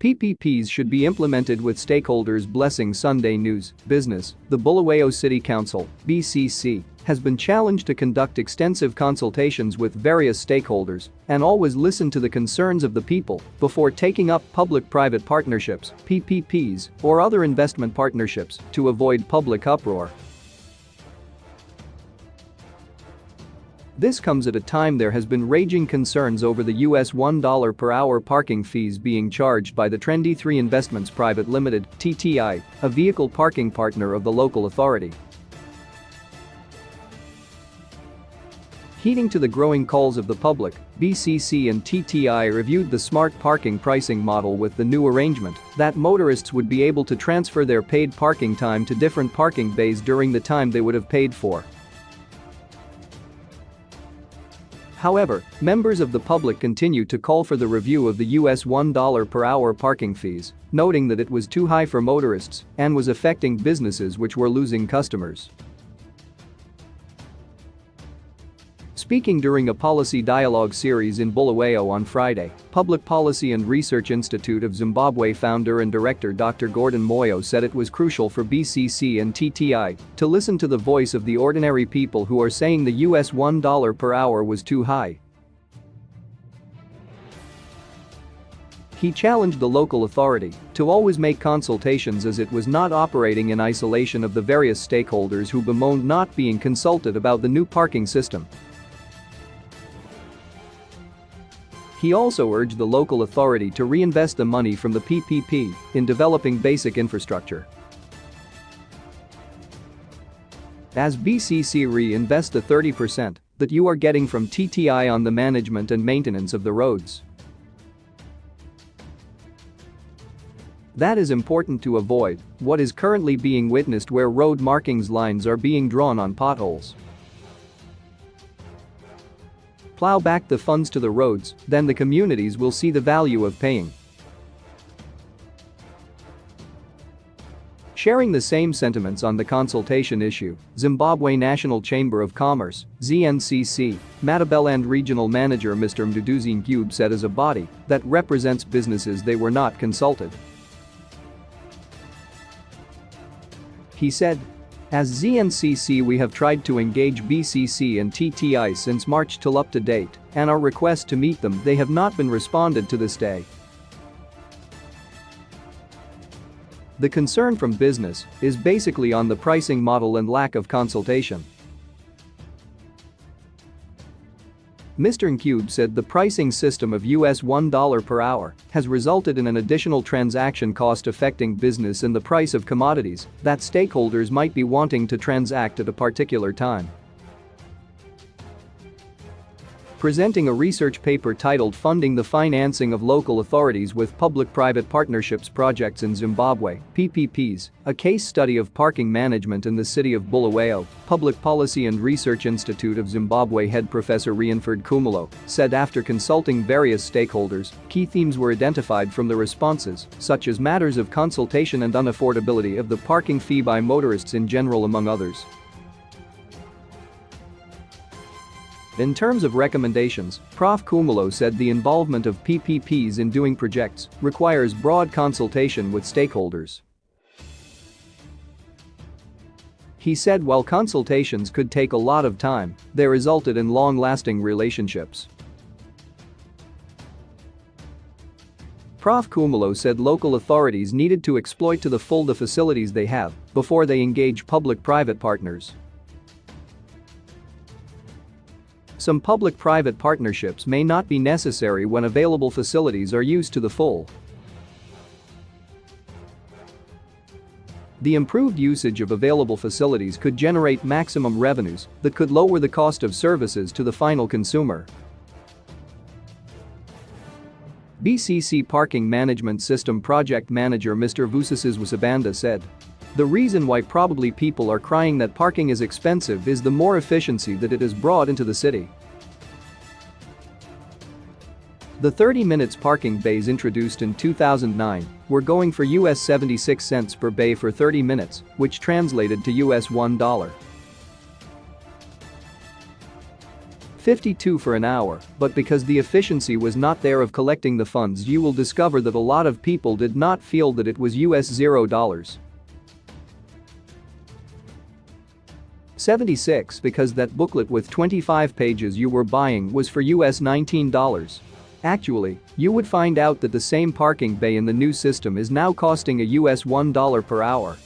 PPPs should be implemented with stakeholders blessing Sunday News Business. The Bulawayo City Council (BCC) has been challenged to conduct extensive consultations with various stakeholders and always listen to the concerns of the people before taking up public-private partnerships (PPPs) or other investment partnerships to avoid public uproar. This comes at a time there has been raging concerns over the US $1 per hour parking fees being charged by the Trendy 3 Investments Private Limited (TTI), a vehicle parking partner of the local authority. Heeding to the growing calls of the public, BCC and TTI reviewed the smart parking pricing model with the new arrangement that motorists would be able to transfer their paid parking time to different parking bays during the time they would have paid for. However, members of the public continue to call for the review of the US $1 per hour parking fees, noting that it was too high for motorists and was affecting businesses which were losing customers. Speaking during a policy dialogue series in Bulawayo on Friday, Public Policy and Research Institute of Zimbabwe founder and director Dr. Gordon Moyo said it was crucial for BCC and TTI to listen to the voice of the ordinary people who are saying the US $1 per hour was too high. He challenged the local authority to always make consultations as it was not operating in isolation of the various stakeholders who bemoaned not being consulted about the new parking system. He also urged the local authority to reinvest the money from the PPP in developing basic infrastructure. As BCC reinvest the 30% that you are getting from TTI on the management and maintenance of the roads. That is important to avoid what is currently being witnessed where road markings lines are being drawn on potholes. Plow back the funds to the roads, then the communities will see the value of paying. Sharing the same sentiments on the consultation issue, Zimbabwe National Chamber of Commerce, ZNCC, Matabeleland Regional Manager Mr. Mduduzi Nkube said as a body that represents businesses they were not consulted. He said, "As ZNCC we have tried to engage BCC and TTI since March till up to date, and our request to meet them they have not been responded to this day. The concern from business is basically on the pricing model and lack of consultation." Mr. Nkube said the pricing system of US $1 per hour has resulted in an additional transaction cost affecting business and the price of commodities that stakeholders might be wanting to transact at a particular time. Presenting a research paper titled Funding the Financing of Local Authorities with Public-Private Partnerships Projects in Zimbabwe, PPPs, a case study of parking management in the city of Bulawayo, Public Policy and Research Institute of Zimbabwe head Professor Rianford Kumulo said after consulting various stakeholders, key themes were identified from the responses, such as matters of consultation and unaffordability of the parking fee by motorists in general among others. In terms of recommendations, Prof. Kumulo said the involvement of PPPs in doing projects requires broad consultation with stakeholders. He said while consultations could take a lot of time, they resulted in long-lasting relationships. Prof. Kumulo said local authorities needed to exploit to the full the facilities they have before they engage public-private partners. Some public-private partnerships may not be necessary when available facilities are used to the full. The improved usage of available facilities could generate maximum revenues that could lower the cost of services to the final consumer. BCC Parking Management System Project Manager Mr. Vusisas Wasabanda said, "The reason why probably people are crying that parking is expensive is the more efficiency that it has brought into the city." The 30 minutes parking bays introduced in 2009 were going for US 76 cents per bay for 30 minutes, which translated to US $1. $52 for an hour, but because the efficiency was not there of collecting the funds, you will discover that a lot of people did not feel that it was $0. 76 because that booklet with 25 pages you were buying was for $19. Actually, you would find out that the same parking bay in the new system is now costing $1 per hour.